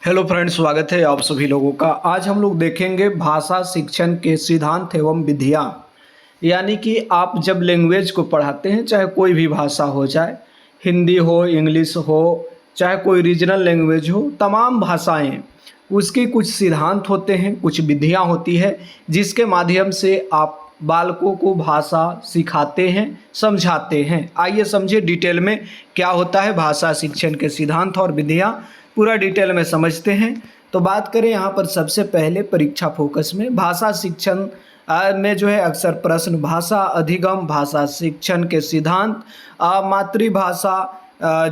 Hello friends, स्वागत है आप सभी लोगों का। आज हम लोग देखेंगे भाषा शिक्षण के सिद्धांत एवं विधियाँ। यानी कि आप जब लैंग्वेज को पढ़ाते हैं, चाहे कोई भी भाषा हो, चाहे हिंदी हो, इंग्लिश हो, चाहे कोई रीजनल लैंग्वेज हो, तमाम भाषाएं उसके कुछ सिद्धांत होते हैं, कुछ विधियाँ होती है जिसके माध्यम से आप बालकों को भाषा सिखाते हैं, समझाते हैं। आइए समझिए डिटेल में क्या होता है भाषा शिक्षण के सिद्धांत और विधियाँ, पूरा डिटेल में समझते हैं। तो बात करें यहाँ पर सबसे पहले परीक्षा फोकस में भाषा शिक्षण में जो है अक्सर प्रश्न भाषा अधिगम, भाषा शिक्षण के सिद्धांत, मातृभाषा,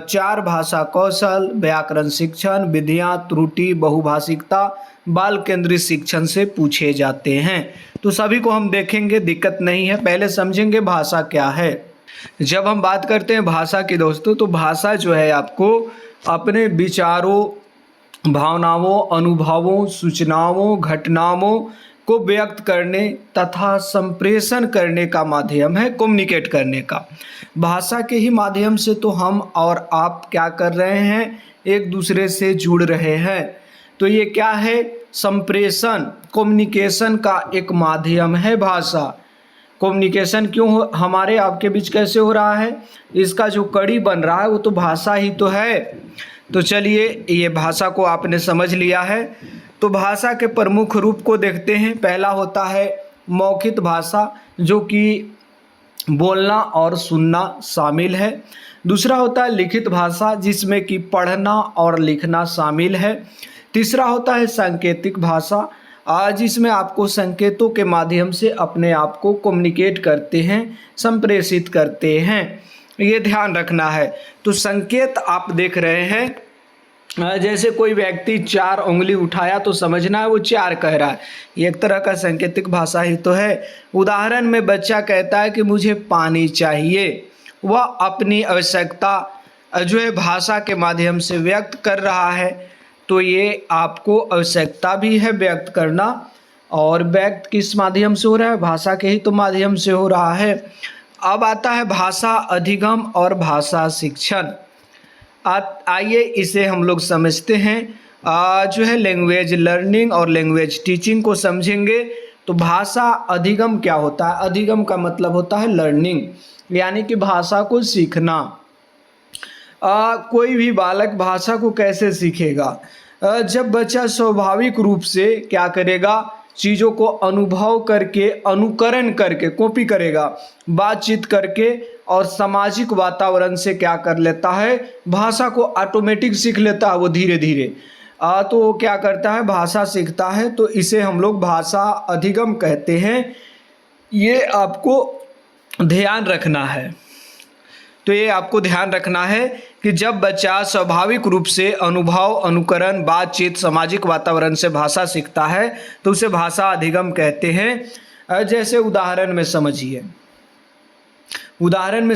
चार भाषा कौशल, व्याकरण शिक्षण, विधियाँ, त्रुटि, बहुभाषिकता, बाल केंद्रित शिक्षण से पूछे जाते हैं। तो सभी को हम देखेंगे, दिक्कत नहीं है। पहले समझेंगे भाषा क्या है। जब हम बात करते हैं भाषा की दोस्तों, तो भाषा जो है आपको अपने विचारों, भावनाओं, अनुभवों, सूचनाओं, घटनाओं को व्यक्त करने तथा संप्रेषण करने का माध्यम है, कम्युनिकेट करने का। भाषा के ही माध्यम से तो हम और आप क्या कर रहे हैं, एक दूसरे से जुड़ रहे हैं। तो ये क्या है, संप्रेषण, कम्युनिकेशन का एक माध्यम है भाषा। कम्युनिकेशन क्यों हमारे आपके बीच कैसे हो रहा है, इसका जो कड़ी बन रहा है वो तो भाषा ही तो है। तो चलिए, ये भाषा को आपने समझ लिया है। तो भाषा के प्रमुख रूप को देखते हैं। पहला होता है मौखिक भाषा, जो कि बोलना और सुनना शामिल है। दूसरा होता है लिखित भाषा, जिसमें कि पढ़ना और लिखना शामिल है। तीसरा होता है सांकेतिक भाषा, जिसमें आपको संकेतों के माध्यम से अपने आप को कम्युनिकेट करते हैं, संप्रेषित करते हैं। ये ध्यान रखना है। तो संकेत आप देख रहे हैं, जैसे कोई व्यक्ति 4 उंगली उठाया तो समझना है वो 4 कह रहा है। ये एक तरह का सांकेतिक भाषा ही तो है। उदाहरण में बच्चा कहता है कि मुझे पानी चाहिए, वह अपनी आवश्यकता जो है भाषा के माध्यम से व्यक्त कर रहा है। तो ये आपको आवश्यकता भी है व्यक्त करना, और व्यक्त किस माध्यम से हो रहा है, भाषा के ही तो माध्यम से हो रहा है। अब आता है भाषा अधिगम और भाषा शिक्षण। आइए इसे हम लोग समझते हैं। जो है लैंग्वेज लर्निंग और लैंग्वेज टीचिंग को समझेंगे। तो भाषा अधिगम क्या होता है, अधिगम का मतलब होता है लर्निंग, यानी कि भाषा को सीखना। कोई भी बालक भाषा को कैसे सीखेगा, जब बच्चा स्वाभाविक रूप से क्या करेगा, चीज़ों को अनुभव करके, अनुकरण करके, कॉपी करेगा, बातचीत करके और सामाजिक वातावरण से क्या कर लेता है, भाषा को ऑटोमेटिक सीख लेता है वो धीरे धीरे। तो वो क्या करता है, भाषा सीखता है। तो इसे हम लोग भाषा अधिगम कहते हैं। ये आपको ध्यान रखना है। तो ये आपको ध्यान रखना है कि जब बच्चा स्वाभाविक रूप से अनुभव, अनुकरण, बातचीत, सामाजिक वातावरण से भाषा सीखता है तो उसे भाषा अधिगम कहते हैं। जैसे उदाहरण में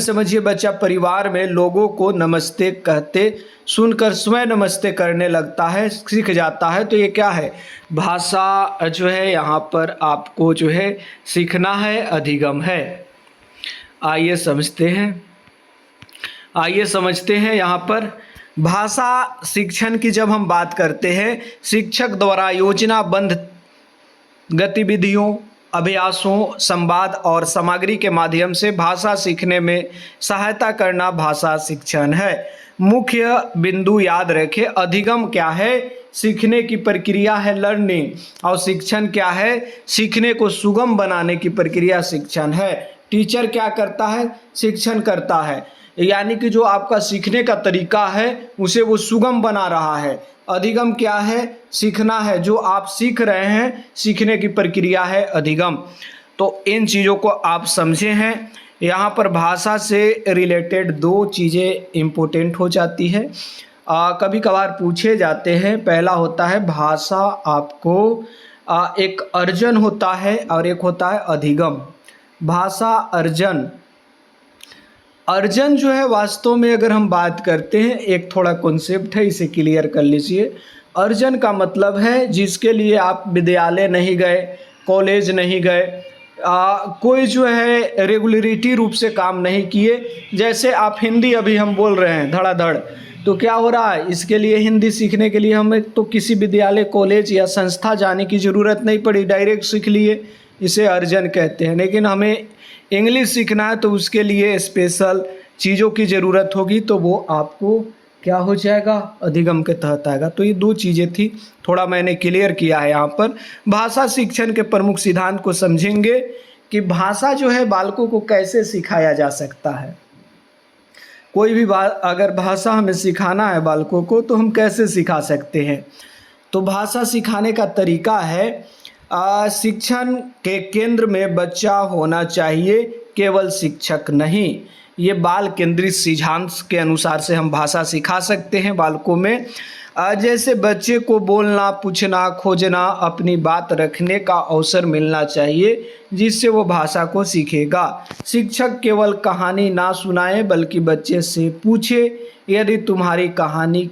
समझिए, बच्चा परिवार में लोगों को नमस्ते कहते सुनकर स्वयं नमस्ते करने लगता है, सीख जाता है। तो ये क्या है, भाषा जो है यहाँ पर आपको जो है सीखना है, अधिगम है। आइए समझते हैं यहाँ पर भाषा शिक्षण की। जब हम बात करते हैं, शिक्षक द्वारा योजनाबद्ध गतिविधियों, अभ्यासों, संवाद और सामग्री के माध्यम से भाषा सीखने में सहायता करना भाषा शिक्षण है। मुख्य बिंदु याद रखें, अधिगम क्या है, सीखने की प्रक्रिया है लर्निंग, और शिक्षण क्या है, सीखने को सुगम बनाने की प्रक्रिया शिक्षण है। टीचर क्या करता है, शिक्षण करता है, यानी कि जो आपका सीखने का तरीका है उसे वो सुगम बना रहा है। अधिगम क्या है, सीखना है, जो आप सीख रहे हैं, सीखने की प्रक्रिया है अधिगम। तो इन चीज़ों को आप समझे हैं। यहाँ पर भाषा से रिलेटेड 2 चीज़ें इम्पोर्टेंट हो जाती है, कभी कभार पूछे जाते हैं। पहला होता है भाषा आपको एक अर्जन होता है और एक होता है अधिगम। भाषा अर्जन जो है वास्तव में अगर हम बात करते हैं, एक थोड़ा कॉन्सेप्ट है, इसे क्लियर कर लीजिए। अर्जन का मतलब है जिसके लिए आप विद्यालय नहीं गए, कॉलेज नहीं गए, कोई जो है रेगुलरिटी रूप से काम नहीं किए। जैसे आप हिंदी अभी हम बोल रहे हैं धड़ाधड़, तो क्या हो रहा है, इसके लिए हिंदी सीखने के लिए हमें तो किसी विद्यालय, कॉलेज या संस्था जाने की ज़रूरत नहीं पड़ी, डायरेक्ट सीख लिए। इसे अर्जन कहते हैं। लेकिन हमें इंग्लिश सीखना है तो उसके लिए स्पेशल चीज़ों की ज़रूरत होगी, तो वो आपको क्या हो जाएगा, अधिगम के तहत आएगा। तो ये दो चीज़ें थी, थोड़ा मैंने क्लियर किया है यहाँ पर। भाषा शिक्षण के प्रमुख सिद्धांत को समझेंगे कि भाषा जो है बालकों को कैसे सिखाया जा सकता है। कोई भी अगर भाषा हमें सिखाना है बालकों को तो हम कैसे सिखा सकते हैं। तो भाषा सिखाने का तरीका है, शिक्षण के केंद्र में बच्चा होना चाहिए, केवल शिक्षक नहीं। ये बाल केंद्रित सिद्धांत के अनुसार से हम भाषा सिखा सकते हैं बालकों में। जैसे बच्चे को बोलना, पूछना, खोजना, अपनी बात रखने का अवसर मिलना चाहिए, जिससे वो भाषा को सीखेगा। शिक्षक केवल कहानी ना सुनाए बल्कि बच्चे से पूछे, यदि तुम कहानी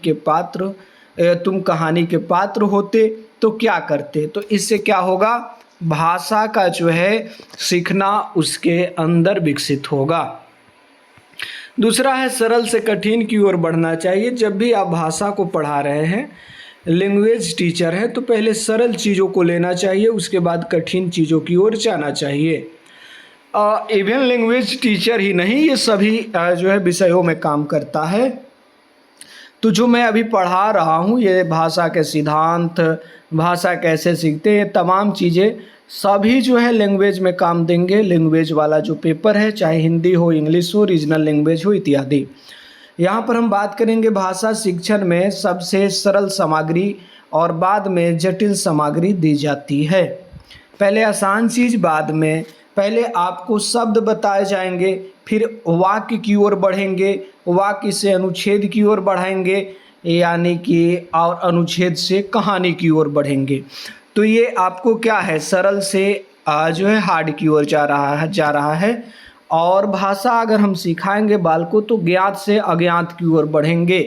के पात्र होते तो क्या करते। तो इससे क्या होगा, भाषा का जो है सीखना उसके अंदर विकसित होगा। दूसरा है, सरल से कठिन की ओर बढ़ना चाहिए। जब भी आप भाषा को पढ़ा रहे हैं, लैंग्वेज टीचर है, तो पहले सरल चीज़ों को लेना चाहिए, उसके बाद कठिन चीज़ों की ओर जाना चाहिए। इवन लैंग्वेज टीचर ही नहीं, ये सभी जो है विषयों में काम करता है। तो जो मैं अभी पढ़ा रहा हूँ, ये भाषा के सिद्धांत, भाषा कैसे सीखते हैं, तमाम चीज़ें सभी जो है लैंग्वेज में काम देंगे। लैंग्वेज वाला जो पेपर है, चाहे हिंदी हो, इंग्लिश हो, रीजनल लैंग्वेज हो इत्यादि। यहाँ पर हम बात करेंगे भाषा शिक्षण में सबसे सरल सामग्री और बाद में जटिल सामग्री दी जाती है। पहले आसान चीज़, बाद में पहले आपको शब्द बताए जाएंगे, फिर वाक्य की ओर बढ़ेंगे, वाक्य से अनुच्छेद की ओर बढ़ाएंगे, यानी कि और अनुच्छेद से कहानी की ओर बढ़ेंगे। तो ये आपको क्या है, सरल से जो है हार्ड की ओर जा रहा है। और भाषा अगर हम सिखाएंगे बालकों तो ज्ञात से अज्ञात की ओर बढ़ेंगे।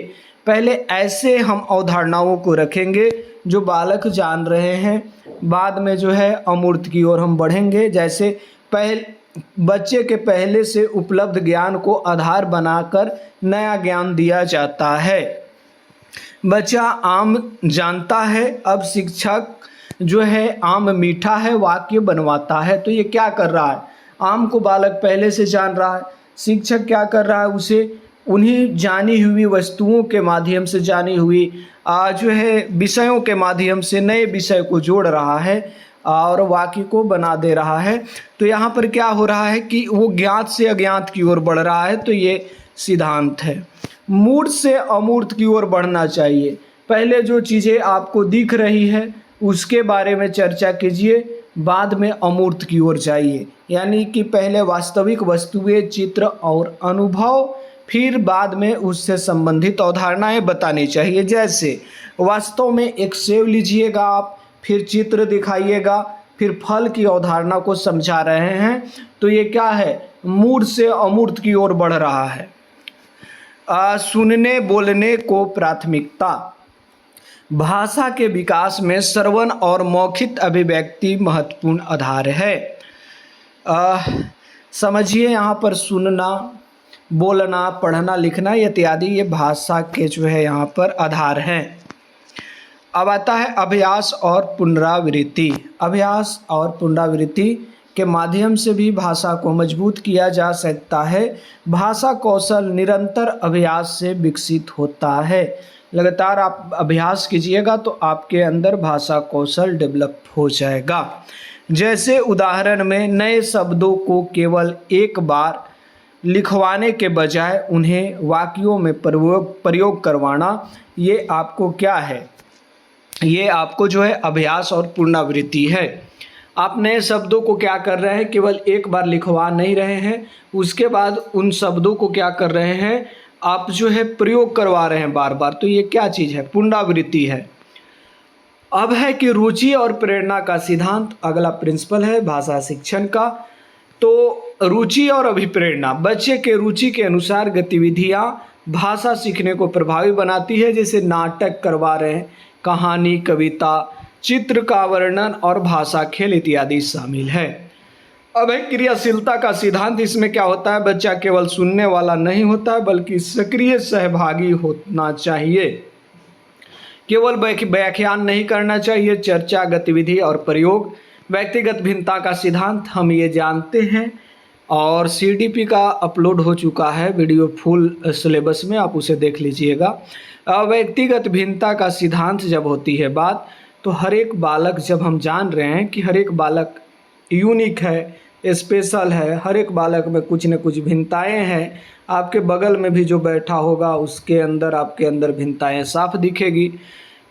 पहले ऐसे हम अवधारणाओं को रखेंगे जो बालक जान रहे हैं, बाद में जो है अमूर्त की ओर हम बढ़ेंगे। जैसे बच्चे के पहले से उपलब्ध ज्ञान को आधार बनाकर नया ज्ञान दिया जाता है। बच्चा आम जानता है, अब शिक्षक जो है आम मीठा है वाक्य बनवाता है। तो ये क्या कर रहा है, आम को बालक पहले से जान रहा है, शिक्षक क्या कर रहा है, उसे उन्हीं जानी हुई वस्तुओं के माध्यम से, जानी हुई जो है विषयों के माध्यम से नए विषय को जोड़ रहा है और वाक्य को बना दे रहा है। तो यहाँ पर क्या हो रहा है कि वो ज्ञात से अज्ञात की ओर बढ़ रहा है। तो ये सिद्धांत है। मूर्त से अमूर्त की ओर बढ़ना चाहिए। पहले जो चीज़ें आपको दिख रही है उसके बारे में चर्चा कीजिए, बाद में अमूर्त की ओर जाइए। यानी कि पहले वास्तविक वस्तुएं, चित्र और अनुभव, फिर बाद में उससे संबंधित अवधारणाएं बतानी चाहिए। जैसे वास्तव में एक सेव लीजिएगा आप, फिर चित्र दिखाइएगा, फिर फल की अवधारणा को समझा रहे हैं। तो ये क्या है, मूर्त से अमूर्त की ओर बढ़ रहा है। सुनने बोलने को प्राथमिकता। भाषा के विकास में श्रवण और मौखिक अभिव्यक्ति महत्वपूर्ण आधार है। समझिए यहाँ पर सुनना, बोलना, पढ़ना, लिखना इत्यादि ये भाषा के जो है यहाँ पर आधार हैं। अब आता है अभ्यास और पुनरावृत्ति। अभ्यास और पुनरावृत्ति के माध्यम से भी भाषा को मजबूत किया जा सकता है। भाषा कौशल निरंतर अभ्यास से विकसित होता है। लगातार आप अभ्यास कीजिएगा तो आपके अंदर भाषा कौशल डेवलप हो जाएगा। जैसे उदाहरण में नए शब्दों को केवल एक बार लिखवाने के बजाय उन्हें वाक्यों में प्रयोग करवाना, ये आपको क्या है, ये आपको जो है अभ्यास और पुनरावृत्ति है। आप नए शब्दों को क्या कर रहे हैं, केवल एक बार लिखवा नहीं रहे हैं, उसके बाद उन शब्दों को क्या कर रहे हैं, आप जो है प्रयोग करवा रहे हैं बार बार। तो ये क्या चीज़ है, पुनरावृत्ति है। अब है कि रुचि और प्रेरणा का सिद्धांत, अगला प्रिंसिपल है भाषा शिक्षण का। तो रुचि और अभिप्रेरणा, बच्चे के रुचि के अनुसार गतिविधियाँ भाषा सीखने को प्रभावी बनाती है। जैसे नाटक करवा रहे हैं, कहानी, कविता, चित्र का वर्णन और भाषा खेल इत्यादि शामिल है। अब है क्रियाशीलता का सिद्धांत। इसमें क्या होता है, बच्चा केवल सुनने वाला नहीं होता है बल्कि सक्रिय सहभागी होना चाहिए। केवल व्याख्यान नहीं करना चाहिए, चर्चा, गतिविधि और प्रयोग। व्यक्तिगत भिन्नता का सिद्धांत हम ये जानते हैं और सीडीपी का अपलोड हो चुका है वीडियो फुल सिलेबस में, आप उसे देख लीजिएगा। व्यक्तिगत भिन्नता का सिद्धांत जब होती है बात, तो हर एक बालक, जब हम जान रहे हैं कि हर एक बालक यूनिक है, स्पेशल है, हर एक बालक में कुछ न कुछ भिन्नताएं हैं। आपके बगल में भी जो बैठा होगा उसके अंदर, आपके अंदर भिन्नताएं साफ दिखेगी।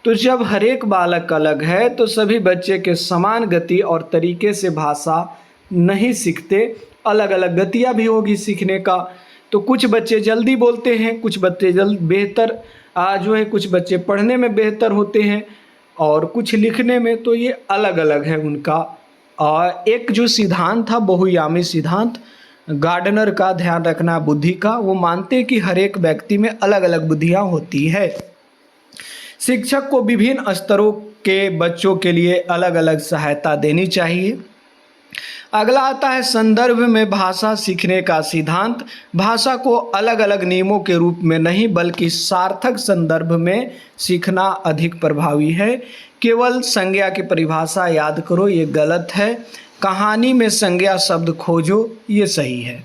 तो जब हर एक बालक अलग है तो सभी बच्चे के समान गति और तरीके से भाषा नहीं सीखते, अलग अलग गतियाँ भी होगी सीखने का। तो कुछ बच्चे जल्दी बोलते हैं, कुछ बच्चे बेहतर जो है, कुछ बच्चे पढ़ने में बेहतर होते हैं और कुछ लिखने में। तो ये अलग अलग है उनका। और एक जो सिद्धांत था बहुआयामी सिद्धांत गार्डनर का, ध्यान रखना बुद्धि का, वो मानते हैं कि हर एक व्यक्ति में अलग अलग बुद्धियाँ होती है। शिक्षक को विभिन्न स्तरों के बच्चों के लिए अलग अलग सहायता देनी चाहिए। अगला आता है संदर्भ में भाषा सीखने का सिद्धांत। भाषा को अलग अलग नियमों के रूप में नहीं बल्कि सार्थक संदर्भ में सीखना अधिक प्रभावी है। केवल संज्ञा की परिभाषा याद करो, ये गलत है। कहानी में संज्ञा शब्द खोजो, ये सही है।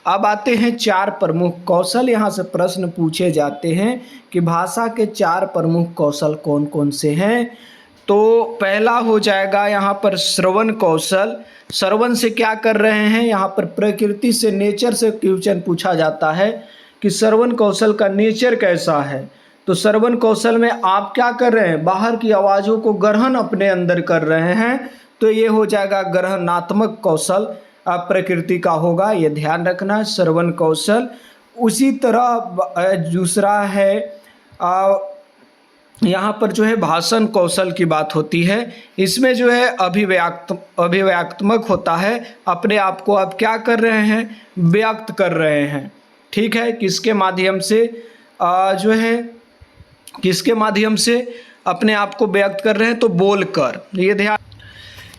अब आते हैं 4 प्रमुख कौशल। यहाँ से प्रश्न पूछे जाते हैं कि भाषा के 4 प्रमुख कौशल कौन कौन से हैं। तो पहला हो जाएगा यहाँ पर श्रवण कौशल। श्रवण से क्या कर रहे हैं, यहाँ पर प्रकृति से, नेचर से क्वेश्चन पूछा जाता है कि श्रवण कौशल का नेचर कैसा है। तो श्रवण कौशल में आप क्या कर रहे हैं, बाहर की आवाज़ों को ग्रहण अपने अंदर कर रहे हैं। तो ये हो जाएगा ग्रहणात्मक कौशल प्रकृति का होगा, ये ध्यान रखना, श्रवण कौशल। उसी तरह दूसरा है यहाँ पर जो है भाषण कौशल की बात होती है। इसमें जो है अभिव्यक्तात्मक होता है, अपने आप को आप क्या कर रहे हैं, व्यक्त कर रहे हैं। ठीक है, किसके माध्यम से जो है, किसके माध्यम से अपने आप को व्यक्त कर रहे हैं, तो बोलकर, ये ध्यान।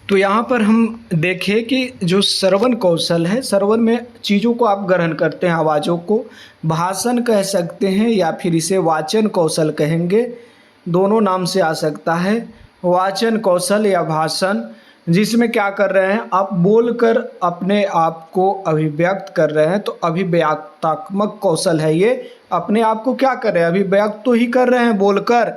तो यहाँ पर हम देखें कि जो श्रवण कौशल है, श्रवण में चीज़ों को आप ग्रहण करते हैं, आवाज़ों को। भाषण कह सकते हैं या फिर इसे वाचन कौशल कहेंगे, दोनों नाम से आ सकता है। वाचन कौशल या भाषण, जिसमें क्या कर रहे हैं, आप बोलकर अपने आप को अभिव्यक्त कर रहे हैं। तो अभिव्यक्तात्मक कौशल है ये, अपने आप को क्या कर रहे हैं, अभिव्यक्त तो ही कर रहे हैं बोलकर।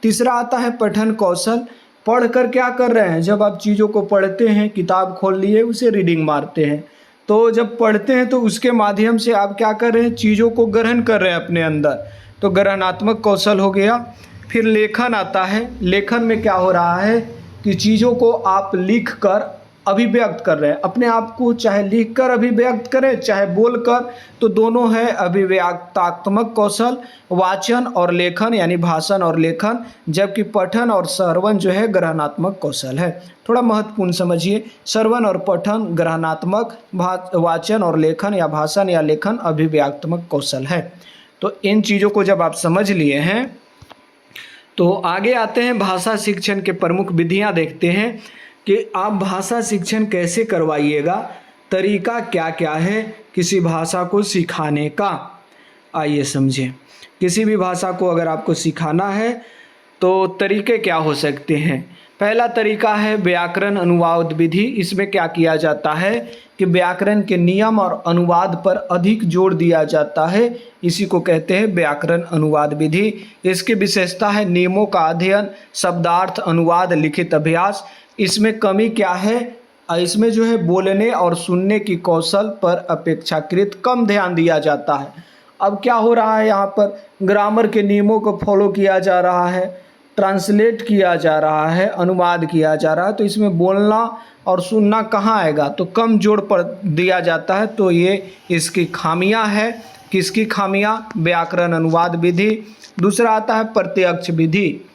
तीसरा आता है पठन कौशल। पढ़कर क्या कर रहे हैं, जब आप चीज़ों को पढ़ते हैं, किताब खोल लिए, उसे रीडिंग मारते हैं, तो जब पढ़ते हैं तो उसके माध्यम से आप क्या कर रहे हैं, चीज़ों को ग्रहण कर रहे हैं अपने अंदर। तो ग्रहणात्मक कौशल हो गया। फिर लेखन आता है। लेखन में क्या हो रहा है कि चीज़ों को आप लिख कर अभिव्यक्त कर रहे हैं अपने आप को, चाहे लिख कर अभिव्यक्त करें चाहे बोल कर, तो दोनों है अभिव्यक्तात्मक कौशल, वाचन और लेखन यानी भाषण और लेखन। जबकि पठन और श्रवण जो है ग्रहणात्मक कौशल है। थोड़ा महत्वपूर्ण समझिए, श्रवण और पठन ग्रहणात्मक, वाचन और लेखन या भाषण या लेखन अभिव्यक्तात्मक कौशल है। तो इन चीज़ों को जब आप समझ लिए हैं तो आगे आते हैं भाषा शिक्षण के प्रमुख विधियां देखते हैं कि आप भाषा शिक्षण कैसे करवाइएगा, तरीका क्या क्या है किसी भाषा को सिखाने का। आइए समझें। किसी भी भाषा को अगर आपको सिखाना है तो तरीके क्या हो सकते हैं। पहला तरीका है व्याकरण अनुवाद विधि। इसमें क्या किया जाता है कि व्याकरण के नियम और अनुवाद पर अधिक जोर दिया जाता है, इसी को कहते हैं व्याकरण अनुवाद विधि। इसकी विशेषता है नियमों का अध्ययन, शब्दार्थ अनुवाद, लिखित अभ्यास। इसमें कमी क्या है, इसमें जो है बोलने और सुनने की कौशल पर अपेक्षाकृत कम ध्यान दिया जाता है। अब क्या हो रहा है, यहाँ पर ग्रामर के नियमों को फॉलो किया जा रहा है, ट्रांसलेट किया जा रहा है, अनुवाद किया जा रहा है, तो इसमें बोलना और सुनना कहाँ आएगा, तो कम जोर पर दिया जाता है। तो ये इसकी खामियां है। किसकी खामियां, व्याकरण अनुवाद विधि। दूसरा आता है प्रत्यक्ष विधि।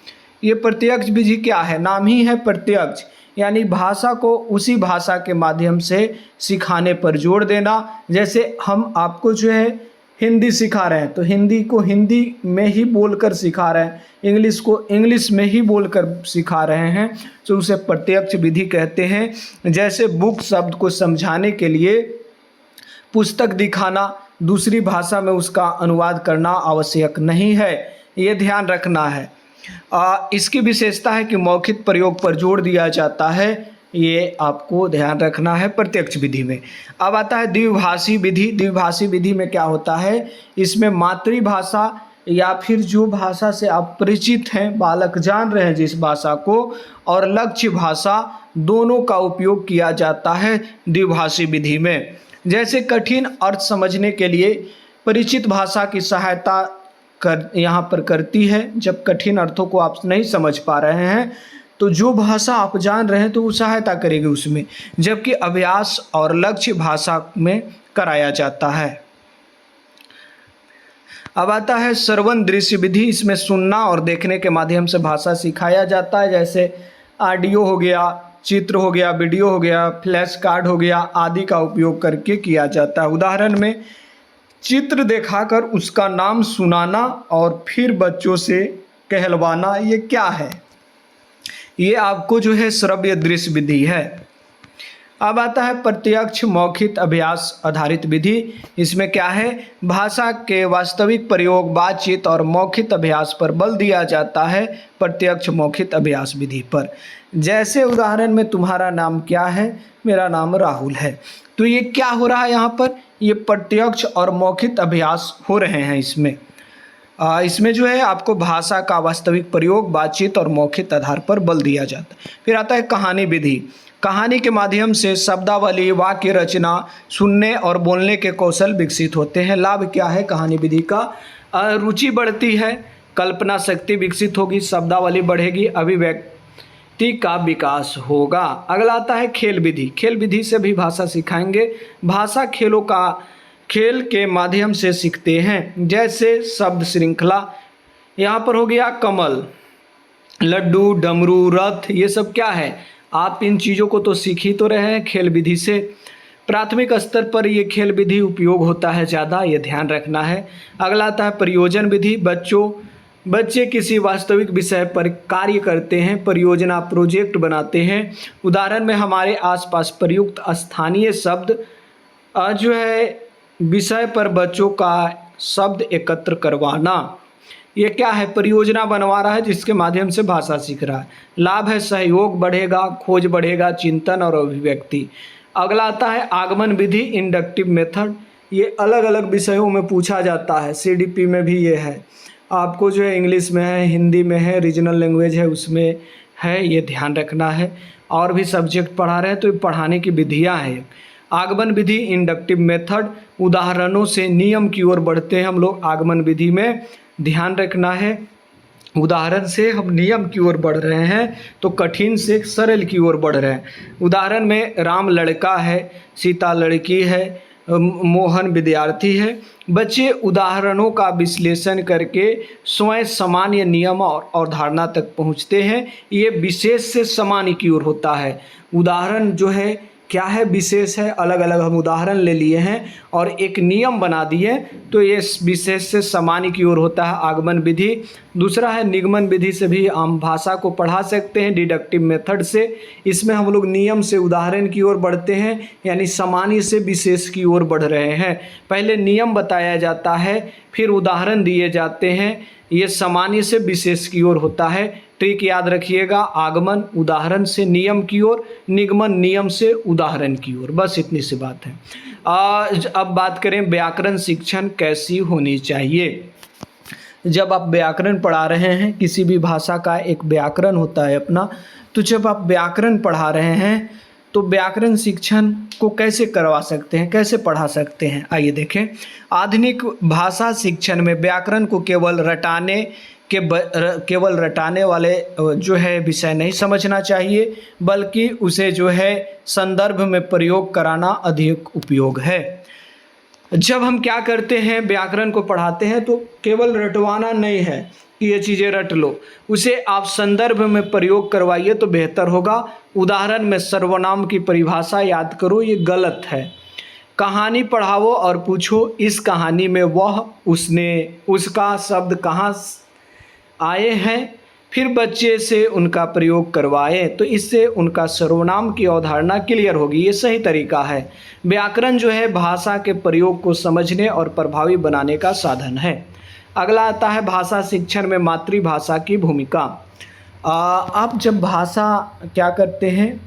ये प्रत्यक्ष विधि क्या है, नाम ही है प्रत्यक्ष, यानी भाषा को उसी भाषा के माध्यम से सिखाने पर जोर देना। जैसे हम आपको जो है हिंदी सिखा रहे हैं तो हिंदी को हिंदी में ही बोलकर सिखा रहे हैं, इंग्लिश को इंग्लिश में ही बोलकर सिखा रहे हैं, तो उसे प्रत्यक्ष विधि कहते हैं। जैसे बुक शब्द को समझाने के लिए पुस्तक दिखाना, दूसरी भाषा में उसका अनुवाद करना आवश्यक नहीं है, ये ध्यान रखना है। इसकी विशेषता है कि मौखिक प्रयोग पर जोर दिया जाता है, ये आपको ध्यान रखना है प्रत्यक्ष विधि में। अब आता है द्विभाषी विधि। द्विभाषी विधि में क्या होता है, इसमें मातृभाषा या फिर जो भाषा से आप परिचित हैं, बालक जान रहे हैं जिस भाषा को, और लक्ष्य भाषा दोनों का उपयोग किया जाता है द्विभाषी विधि में। जैसे कठिन अर्थ समझने के लिए परिचित भाषा की सहायता यहाँ पर करती है। जब कठिन अर्थों को आप नहीं समझ पा रहे हैं तो जो भाषा आप जान रहे हैं तो वो सहायता करेगी उसमें, जबकि अभ्यास और लक्ष्य भाषा में कराया जाता है। अब आता है श्रवण दृश्य विधि। इसमें सुनना और देखने के माध्यम से भाषा सिखाया जाता है। जैसे ऑडियो हो गया, चित्र हो गया, वीडियो हो गया, फ्लैश कार्ड हो गया आदि का उपयोग करके किया जाता है। उदाहरण में चित्र दिखाकर उसका नाम सुनाना और फिर बच्चों से कहलवाना, ये क्या है, ये आपको जो है श्रव्य दृश्य विधि है। अब आता है प्रत्यक्ष मौखिक अभ्यास आधारित विधि। इसमें क्या है, भाषा के वास्तविक प्रयोग, बातचीत और मौखिक अभ्यास पर बल दिया जाता है प्रत्यक्ष मौखिक अभ्यास विधि पर। जैसे उदाहरण में तुम्हारा नाम क्या है, मेरा नाम राहुल है, तो ये क्या हो रहा है यहाँ पर, ये प्रत्यक्ष और मौखिक अभ्यास हो रहे हैं। इसमें जो है आपको भाषा का वास्तविक प्रयोग, बातचीत और मौखिक आधार पर बल दिया जाता है। फिर आता है कहानी विधि। कहानी के माध्यम से शब्दावली, वाक्य रचना, सुनने और बोलने के कौशल विकसित होते हैं। लाभ क्या है कहानी विधि का, रुचि बढ़ती है, कल्पना शक्ति विकसित होगी, शब्दावली बढ़ेगी, अभिव्यक्ति का विकास होगा। अगला आता है खेल विधि। खेल विधि से भी भाषा सिखाएंगे। भाषा खेल के माध्यम से सीखते हैं। जैसे शब्द श्रृंखला, यहाँ पर हो गया कमल, लड्डू, डमरू, रथ, ये सब क्या है, आप इन चीज़ों को तो सीख ही तो रहे हैं खेल विधि से। प्राथमिक स्तर पर ये खेल विधि उपयोग होता है ज़्यादा, ये ध्यान रखना है। अगला आता है प्रयोजन विधि। बच्चे किसी वास्तविक विषय पर कार्य करते हैं, परियोजना प्रोजेक्ट बनाते हैं। उदाहरण में हमारे आसपास प्रयुक्त स्थानीय शब्द जो है विषय पर बच्चों का शब्द एकत्र करवाना, ये क्या है, परियोजना बनवा रहा है जिसके माध्यम से भाषा सीख रहा है। लाभ है सहयोग बढ़ेगा, खोज बढ़ेगा, चिंतन और अभिव्यक्ति। अगला आता है आगमन विधि, इंडक्टिव मेथड। ये अलग अलग विषयों में पूछा जाता है, सीडीपी में भी ये है, आपको जो है इंग्लिश में है, हिंदी में है, रीजनल लैंग्वेज है उसमें है, ये ध्यान रखना है। और भी सब्जेक्ट पढ़ा रहे हैं तो ये पढ़ाने की विधियाँ हैं। आगमन विधि, इंडक्टिव मेथड, उदाहरणों से नियम की ओर बढ़ते हैं हम लोग आगमन विधि में, ध्यान रखना है। उदाहरण से हम नियम की ओर बढ़ रहे हैं तो कठिन से सरल की ओर बढ़ रहे हैं। उदाहरण में राम लड़का है, सीता लड़की है, मोहन विद्यार्थी है। बच्चे उदाहरणों का विश्लेषण करके स्वयं सामान्य नियम और अवधारणा तक पहुंचते हैं। ये विशेष से सामान्य की ओर होता है। उदाहरण जो है क्या है, विशेष है, अलग अलग हम उदाहरण ले लिए हैं और एक नियम बना दिए, तो ये विशेष से सामान्य की ओर होता है आगमन विधि। दूसरा है निगमन विधि से भी हम भाषा को पढ़ा सकते हैं, डिडक्टिव मेथड से। इसमें हम लोग नियम से उदाहरण की ओर बढ़ते हैं, यानी सामान्य से विशेष की ओर बढ़ रहे हैं। पहले नियम बताया जाता है, फिर उदाहरण दिए जाते हैं, ये सामान्य से विशेष की ओर होता है। ट्रिक याद रखिएगा, आगमन उदाहरण से नियम की ओर, निगमन नियम से उदाहरण की ओर, बस इतनी सी बात है। अब बात करें व्याकरण शिक्षण कैसी होनी चाहिए। जब आप व्याकरण पढ़ा रहे हैं, किसी भी भाषा का एक व्याकरण होता है अपना, तो जब आप व्याकरण पढ़ा रहे हैं तो व्याकरण शिक्षण को कैसे करवा सकते हैं, कैसे पढ़ा सकते हैं, आइए देखें। आधुनिक भाषा शिक्षण में व्याकरण को केवल रटाने वाले जो है विषय नहीं समझना चाहिए, बल्कि उसे जो है संदर्भ में प्रयोग कराना अधिक उपयोग है। जब हम क्या करते हैं, व्याकरण को पढ़ाते हैं तो केवल रटवाना नहीं है कि ये चीज़ें रट लो, उसे आप संदर्भ में प्रयोग करवाइए तो बेहतर होगा। उदाहरण में सर्वनाम की परिभाषा याद करो, ये गलत है। कहानी पढ़ाओ और पूछो इस कहानी में वह, उसने, उसका शब्द कहाँ आए हैं, फिर बच्चे से उनका प्रयोग करवाएं, तो इससे उनका सर्वनाम की अवधारणा क्लियर होगी। ये सही तरीका है। व्याकरण जो है भाषा के प्रयोग को समझने और प्रभावी बनाने का साधन है। अगला आता है भाषा शिक्षण में मातृभाषा की भूमिका। आप जब भाषा क्या करते हैं,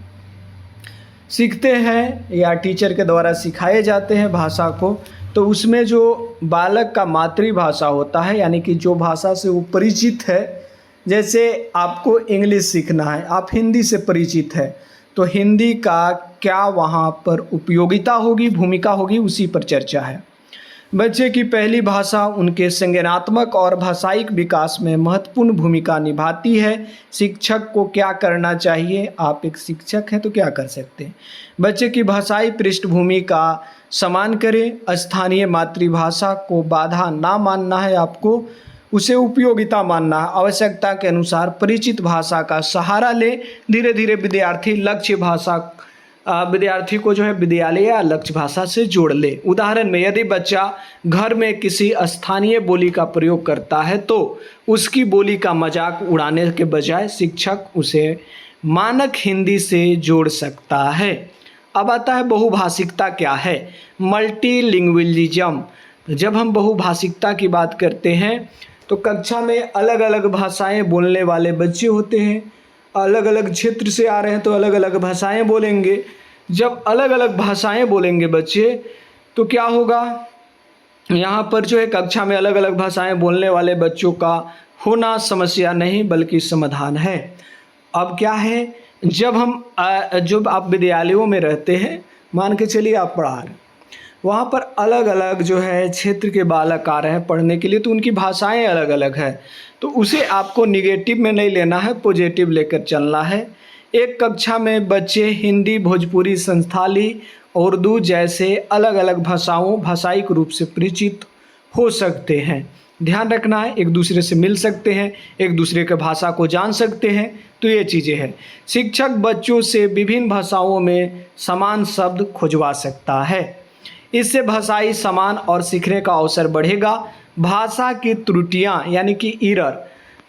सीखते हैं या टीचर के द्वारा सिखाए जाते हैं भाषा को, तो उसमें जो बालक का मातृभाषा होता है, यानी कि जो भाषा से वो परिचित है, जैसे आपको इंग्लिश सीखना है, आप हिंदी से परिचित है, तो हिंदी का क्या वहाँ पर उपयोगिता होगी, भूमिका होगी, उसी पर चर्चा है। बच्चे की पहली भाषा उनके संज्ञानात्मक और भाषायिक विकास में महत्वपूर्ण भूमिका निभाती है। शिक्षक को क्या करना चाहिए? आप एक शिक्षक हैं तो क्या कर सकते हैं? बच्चे की भाषाई पृष्ठभूमि का सम्मान करें। स्थानीय मातृभाषा को बाधा ना मानना है, आपको उसे उपयोगिता मानना है। आवश्यकता के अनुसार परिचित भाषा का सहारा ले। धीरे धीरे विद्यार्थी को जो है विद्यालय या लक्ष्य भाषा से जोड़ ले। उदाहरण में यदि बच्चा घर में किसी स्थानीय बोली का प्रयोग करता है तो उसकी बोली का मजाक उड़ाने के बजाय शिक्षक उसे मानक हिंदी से जोड़ सकता है। अब आता है बहुभाषिकता क्या है, मल्टीलिंग्विलिज्म। जब हम बहुभाषिकता की बात करते हैं तो कक्षा में अलग अलग भाषाएं बोलने वाले बच्चे होते हैं। अलग अलग क्षेत्र से आ रहे हैं तो अलग अलग भाषाएं बोलेंगे। जब अलग अलग भाषाएं बोलेंगे बच्चे तो क्या होगा, यहाँ पर जो है कक्षा में अलग अलग भाषाएं बोलने वाले बच्चों का होना समस्या नहीं बल्कि समाधान है। अब क्या है, जब आप विद्यालयों में रहते हैं, मान के चलिए आप पढ़ा रहे हैं, वहाँ पर अलग अलग जो है क्षेत्र के बालक आ रहे हैं पढ़ने के लिए, तो उनकी भाषाएं अलग अलग है, तो उसे आपको निगेटिव में नहीं लेना है, पॉजिटिव लेकर चलना है। एक कक्षा में बच्चे हिंदी, भोजपुरी, संथाली, उर्दू जैसे अलग अलग भाषायिक रूप से परिचित हो सकते हैं। ध्यान रखना है, एक दूसरे से मिल सकते हैं, एक दूसरे के भाषा को जान सकते हैं, तो ये चीज़ें हैं। शिक्षक बच्चों से विभिन्न भाषाओं में समान शब्द खुजवा सकता है। इससे भाषाई समान और सीखने का अवसर बढ़ेगा। भाषा की त्रुटियां यानी कि एरर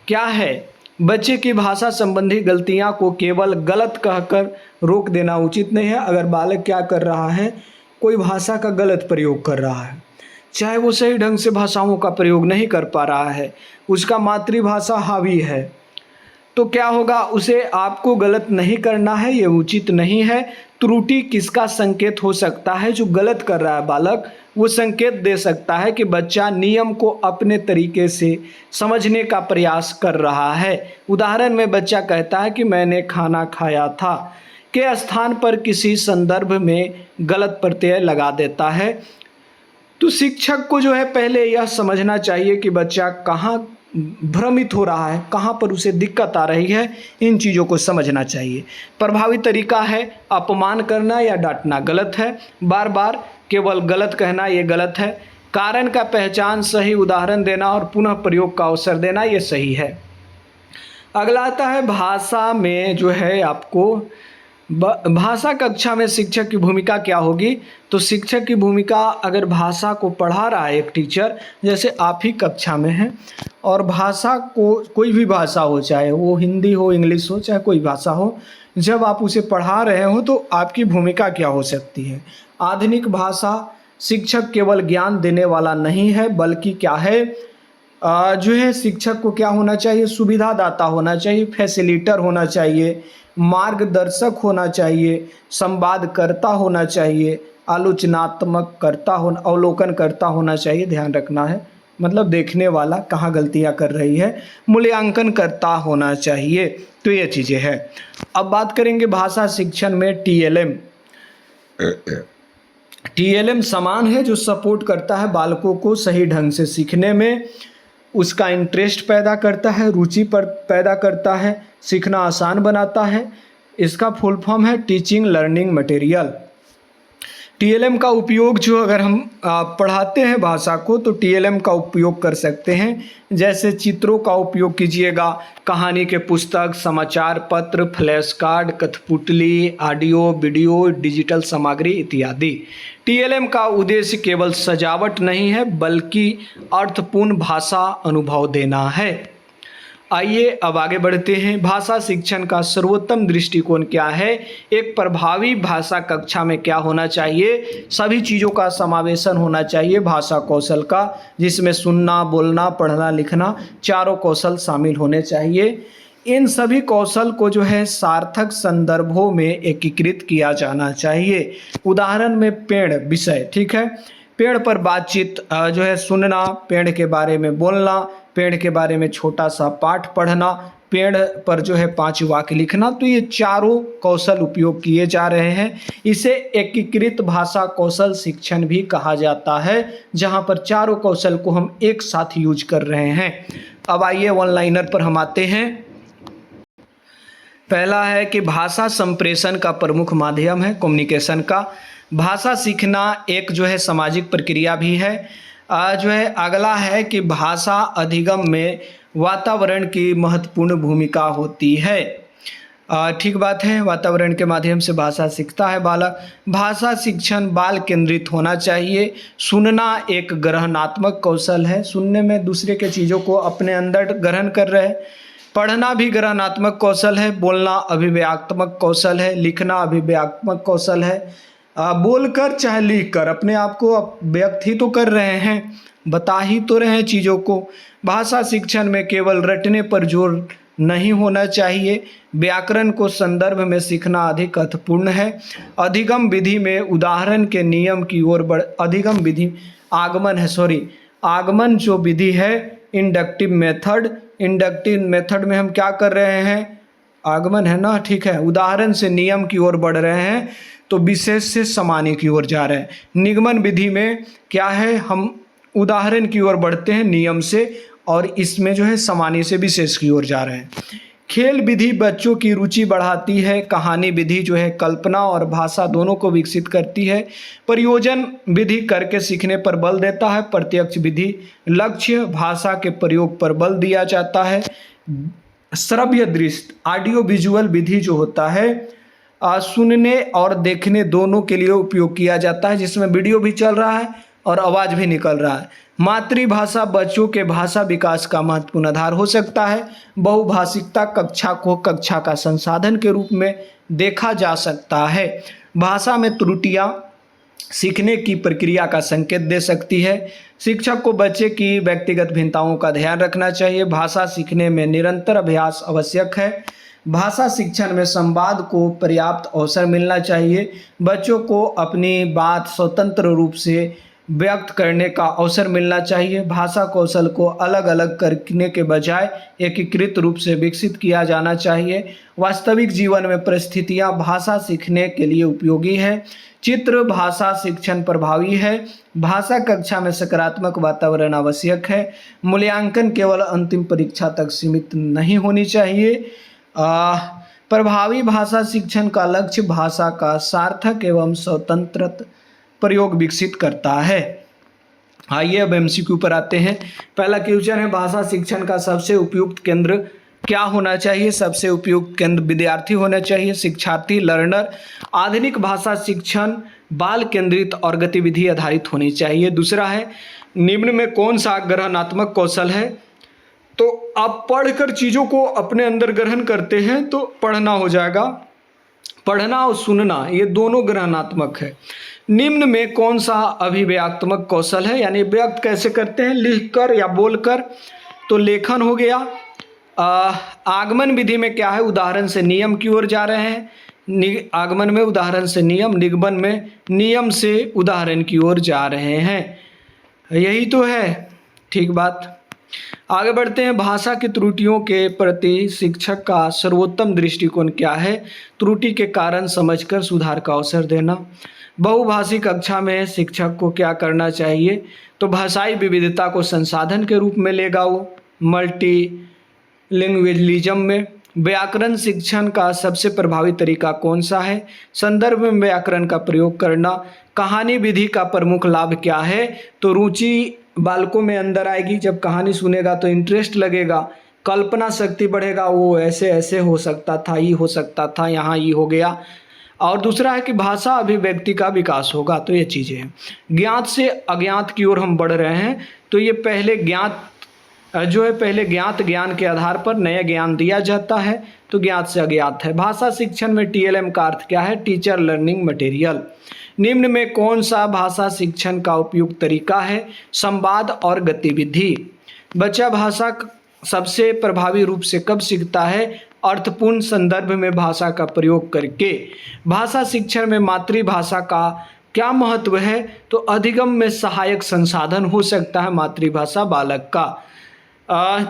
क्या है, बच्चे की भाषा संबंधी गलतियां को केवल गलत कहकर रोक देना उचित नहीं है। अगर बालक क्या कर रहा है, कोई भाषा का गलत प्रयोग कर रहा है, चाहे वो सही ढंग से भाषाओं का प्रयोग नहीं कर पा रहा है, उसका मातृभाषा हावी है, तो क्या होगा, उसे आपको गलत नहीं करना है, ये उचित नहीं है। त्रुटि किसका संकेत हो सकता है? जो गलत कर रहा है बालक, वो संकेत दे सकता है कि बच्चा नियम को अपने तरीके से समझने का प्रयास कर रहा है। उदाहरण में बच्चा कहता है कि मैंने खाना खाया था के स्थान पर किसी संदर्भ में गलत प्रत्यय लगा देता है। तो शिक्षक को जो है पहले यह समझना चाहिए कि बच्चा कहाँ भ्रमित हो रहा है, कहाँ पर उसे दिक्कत आ रही है, इन चीज़ों को समझना चाहिए। प्रभावी तरीका है अपमान करना या डांटना गलत है, बार बार केवल गलत कहना ये गलत है। कारण का पहचान, सही उदाहरण देना और पुनः प्रयोग का अवसर देना ये सही है। अगला आता है भाषा में जो है आपको भाषा कक्षा में शिक्षक की भूमिका क्या होगी। तो शिक्षक की भूमिका, अगर भाषा को पढ़ा रहा है एक टीचर, जैसे आप ही कक्षा में हैं और भाषा को, कोई भी भाषा हो, चाहे वो हिंदी हो, इंग्लिश हो, चाहे कोई भाषा हो, जब आप उसे पढ़ा रहे हो तो आपकी भूमिका क्या हो सकती है। आधुनिक भाषा शिक्षक केवल ज्ञान देने वाला नहीं है बल्कि क्या है, जो है शिक्षक को क्या होना चाहिए, सुविधादाता होना चाहिए, फैसिलिटर होना चाहिए, मार्गदर्शक होना चाहिए, संवादकर्ता होना चाहिए, आलोचनात्मक करता होना, अवलोकन करता होना चाहिए। ध्यान रखना है, मतलब देखने वाला कहाँ गलतियाँ कर रही है, मूल्यांकन करता होना चाहिए। तो ये चीज़ें हैं। अब बात करेंगे भाषा शिक्षण में टीएलएम। टीएलएम समान है जो सपोर्ट करता है बालकों को सही ढंग से सीखने में, उसका इंटरेस्ट पैदा करता है, रुचि पर पैदा करता है, सीखना आसान बनाता है। इसका फुल फॉर्म है टीचिंग लर्निंग मटेरियल। टीएलएम का उपयोग जो अगर हम पढ़ाते हैं भाषा को तो टीएलएम का उपयोग कर सकते हैं। जैसे चित्रों का उपयोग कीजिएगा, कहानी के पुस्तक, समाचार पत्र, फ्लैश कार्ड, कठपुतली, ऑडियो वीडियो, डिजिटल सामग्री इत्यादि। टीएलएम का उद्देश्य केवल सजावट नहीं है बल्कि अर्थपूर्ण भाषा अनुभव देना है। आइए अब आगे बढ़ते हैं। भाषा शिक्षण का सर्वोत्तम दृष्टिकोण क्या है? एक प्रभावी भाषा कक्षा में क्या होना चाहिए? सभी चीज़ों का समावेशन होना चाहिए भाषा कौशल का, जिसमें सुनना, बोलना, पढ़ना, लिखना चारों कौशल शामिल होने चाहिए। इन सभी कौशल को जो है सार्थक संदर्भों में एकीकृत किया जाना चाहिए। उदाहरण में पेड़ विषय, ठीक है, पेड़ पर बातचीत जो है सुनना, पेड़ के बारे में बोलना, पेड़ के बारे में छोटा सा पाठ पढ़ना, पेड़ पर जो है 5 वाक्य लिखना, तो ये चारों कौशल उपयोग किए जा रहे हैं। इसे एकीकृत भाषा कौशल शिक्षण भी कहा जाता है, जहां पर चारों कौशल को हम एक साथ यूज कर रहे हैं। अब आइए वन लाइनर पर हम आते हैं। पहला है कि भाषा संप्रेषण का प्रमुख माध्यम है कम्युनिकेशन का। भाषा सीखना एक जो है सामाजिक प्रक्रिया भी है। जो है अगला है कि भाषा अधिगम में वातावरण की महत्वपूर्ण भूमिका होती है। ठीक बात है, वातावरण के माध्यम से भाषा सीखता है बालक। भाषा शिक्षण बाल केंद्रित होना चाहिए। सुनना एक ग्रहणात्मक कौशल है, सुनने में दूसरे के चीज़ों को अपने अंदर ग्रहण कर रहे हैं। पढ़ना भी ग्रहणात्मक कौशल है। बोलना अभिव्यक्तात्मक कौशल है। लिखना अभिव्यक्तात्मक कौशल है। बोलकर चाहे लिखकर अपने आप को व्यक्त ही तो कर रहे हैं, बता ही तो रहे हैं चीज़ों को। भाषा शिक्षण में केवल रटने पर जोर नहीं होना चाहिए। व्याकरण को संदर्भ में सीखना अधिक अर्थपूर्ण है। अधिगम विधि में उदाहरण के नियम की ओर अधिगम विधि आगमन जो विधि है इंडक्टिव मेथड में हम क्या कर रहे हैं? आगमन है ना, ठीक है। उदाहरण से नियम की ओर बढ़ रहे हैं तो विशेष से सामान्य की ओर जा रहे हैं। निगमन विधि में क्या है? हम उदाहरण की ओर बढ़ते हैं नियम से, और इसमें जो है सामान्य से विशेष की ओर जा रहे हैं। खेल विधि बच्चों की रुचि बढ़ाती है। कहानी विधि जो है कल्पना और भाषा दोनों को विकसित करती है। प्रयोजन विधि करके सीखने पर बल देता है। प्रत्यक्ष विधि लक्ष्य भाषा के प्रयोग पर बल दिया जाता है। श्रव्य दृष्टि ऑडियो विजुअल विधि जो होता है सुनने और देखने दोनों के लिए उपयोग किया जाता है, जिसमें वीडियो भी चल रहा है और आवाज़ भी निकल रहा है। मातृभाषा बच्चों के भाषा विकास का महत्वपूर्ण आधार हो सकता है। बहुभाषिकता कक्षा को कक्षा का संसाधन के रूप में देखा जा सकता है। भाषा में त्रुटियां सीखने की प्रक्रिया का संकेत दे सकती है। शिक्षक को बच्चे की व्यक्तिगत भिन्नताओं का ध्यान रखना चाहिए। भाषा सीखने में निरंतर अभ्यास आवश्यक है। भाषा शिक्षण में संवाद को पर्याप्त अवसर मिलना चाहिए। बच्चों को अपनी बात स्वतंत्र रूप से व्यक्त करने का अवसर मिलना चाहिए। भाषा कौशल को अलग अलग करने के बजाय एकीकृत रूप से विकसित किया जाना चाहिए। वास्तविक जीवन में परिस्थितियां भाषा सीखने के लिए उपयोगी है। चित्र भाषा शिक्षण प्रभावी है। भाषा कक्षा में सकारात्मक वातावरण आवश्यक है। मूल्यांकन केवल अंतिम परीक्षा तक सीमित नहीं होनी चाहिए। प्रभावी भाषा शिक्षण का लक्ष्य भाषा का सार्थक एवं स्वतंत्र प्रयोग विकसित करता है। आइए अब एमसीक्यू पर आते हैं। पहला क्वेश्चन है, भाषा शिक्षण का सबसे उपयुक्त केंद्र क्या होना चाहिए? सबसे उपयुक्त केंद्र विद्यार्थी होना चाहिए, शिक्षार्थी, लर्नर। आधुनिक भाषा शिक्षण बाल केंद्रित और गतिविधि आधारित होनी चाहिए। दूसरा है, निम्न में कौन सा ग्रहणात्मक कौशल है? तो आप पढ़कर चीज़ों को अपने अंदर ग्रहण करते हैं तो पढ़ना हो जाएगा। पढ़ना और सुनना ये दोनों ग्रहणात्मक है। निम्न में कौन सा अभिव्यक्तात्मक कौशल है? यानी व्यक्त कैसे करते हैं, लिखकर या बोलकर? तो लेखन हो गया। आगमन विधि में क्या है? उदाहरण से नियम की ओर जा रहे हैं। आगमन में उदाहरण से नियम, निगमन में नियम से उदाहरण की ओर जा रहे हैं। यही तो है, ठीक बात। आगे बढ़ते हैं। भाषा की त्रुटियों के प्रति शिक्षक का सर्वोत्तम दृष्टिकोण क्या है? त्रुटि के कारण समझकर सुधार का अवसर देना। बहुभाषी कक्षा में शिक्षक को क्या करना चाहिए? तो भाषाई विविधता को संसाधन के रूप में लेगा वो मल्टी लिंग्विलिज्म में। व्याकरण शिक्षण का सबसे प्रभावी तरीका कौन सा है? संदर्भ में व्याकरण का प्रयोग करना। कहानी विधि का प्रमुख लाभ क्या है? तो रुचि बालकों में अंदर आएगी, जब कहानी सुनेगा तो इंटरेस्ट लगेगा, कल्पना शक्ति बढ़ेगा, वो ऐसे ऐसे हो सकता था, ये हो सकता था, यहाँ ये हो गया। और दूसरा है कि भाषा अभिव्यक्ति का विकास होगा। तो ये चीज़ें हैं। ज्ञात से अज्ञात की ओर हम बढ़ रहे हैं, तो ये पहले ज्ञात ज्ञान के आधार पर नया ज्ञान दिया जाता है, तो ज्ञात से अज्ञात है। भाषा शिक्षण में TLM का अर्थ क्या है? Teacher learning material. निम्न में कौन सा भाषा शिक्षण का उपयुक्त तरीका है? संवाद और गतिविधि। बच्चा भाषा सबसे प्रभावी रूप से कब सीखता है? अर्थपूर्ण संदर्भ में भाषा का प्रयोग करके। भाषा शिक्षण में मातृभाषा का क्या महत्व है? तो अधिगम में सहायक संसाधन हो सकता है मातृभाषा बालक का।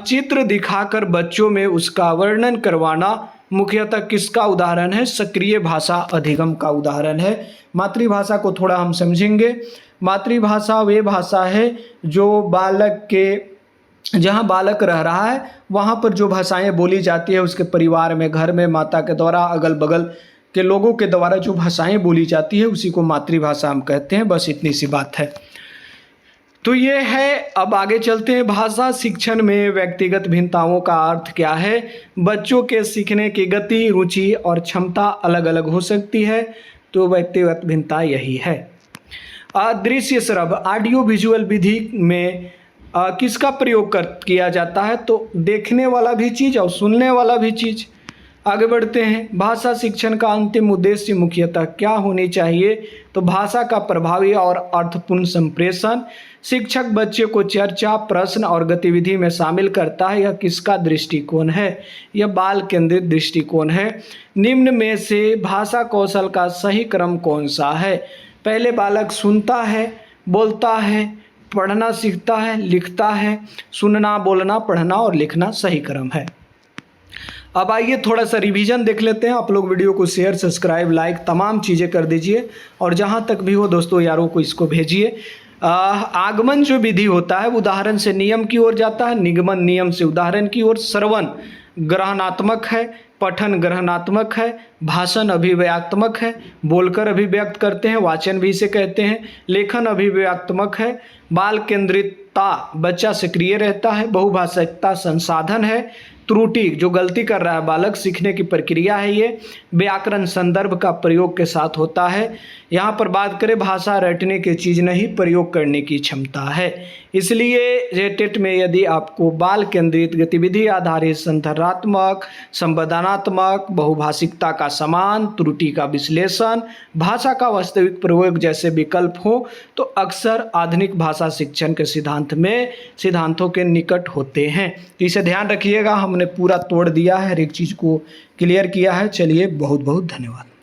चित्र दिखाकर बच्चों में उसका वर्णन करवाना मुख्यतः किसका उदाहरण है? सक्रिय भाषा अधिगम का उदाहरण है। मातृभाषा को थोड़ा हम समझेंगे। मातृभाषा वे भाषा है जो बालक के, जहाँ बालक रह रहा है वहाँ पर जो भाषाएं बोली जाती है, उसके परिवार में, घर में, माता के द्वारा, अगल बगल के लोगों के द्वारा जो भाषाएं बोली जाती है उसी को मातृभाषा हम कहते हैं। बस इतनी सी बात है। तो ये है। अब आगे चलते हैं। भाषा शिक्षण में व्यक्तिगत भिन्नताओं का अर्थ क्या है? बच्चों के सीखने की गति, रुचि और क्षमता अलग अलग हो सकती है, तो व्यक्तिगत भिन्नता यही है। दृश्य श्रव्य ऑडियो विजुअल विधि में किसका प्रयोग किया जाता है? तो देखने वाला भी चीज़ और सुनने वाला भी चीज़। आगे बढ़ते हैं। भाषा शिक्षण का अंतिम उद्देश्य मुख्यतः क्या होनी चाहिए? तो भाषा का प्रभावी और अर्थपूर्ण संप्रेषण। शिक्षक बच्चे को चर्चा, प्रश्न और गतिविधि में शामिल करता है। यह किसका दृष्टिकोण है? यह बाल केंद्रित दृष्टिकोण है। निम्न में से भाषा कौशल का सही क्रम कौन सा है? पहले बालक सुनता है, बोलता है, पढ़ना सीखता है, लिखता है। सुनना, बोलना, पढ़ना और लिखना सही क्रम है। अब आइए थोड़ा सा रिवीजन देख लेते हैं। आप लोग वीडियो को शेयर, सब्सक्राइब, लाइक तमाम चीज़ें कर दीजिए, और जहाँ तक भी हो दोस्तों यारों को इसको भेजिए। आगमन जो विधि होता है उदाहरण से नियम की ओर जाता है, निगमन नियम से उदाहरण की ओर। श्रवण ग्रहणात्मक है, पठन ग्रहणात्मक है, भाषण अभिव्यक्तात्मक है, बोलकर अभिव्यक्त करते हैं, वाचन भी इसे कहते हैं। लेखन अभिव्यक्तात्मक है। बाल केंद्रितता, बच्चा सक्रिय रहता है। बहुभाषिकता संसाधन है। त्रुटि, जो गलती कर रहा है बालक, सीखने की प्रक्रिया है ये। व्याकरण संदर्भ का प्रयोग के साथ होता है। यहाँ पर बात करें भाषा रटने की चीज़ नहीं, प्रयोग करने की क्षमता है। इसलिए रेटेट में यदि आपको बाल केंद्रित, गतिविधि आधारित, संदर्भात्मक, संवेदनात्मक, बहुभाषिकता का समान, त्रुटि का विश्लेषण, भाषा का वास्तविक प्रयोग जैसे विकल्प हो, तो अक्सर आधुनिक भाषा शिक्षण के सिद्धांतों के निकट होते हैं। तो इसे ध्यान रखिएगा। हमने पूरा तोड़ दिया है, हर एक चीज़ को क्लियर किया है। चलिए, बहुत बहुत धन्यवाद।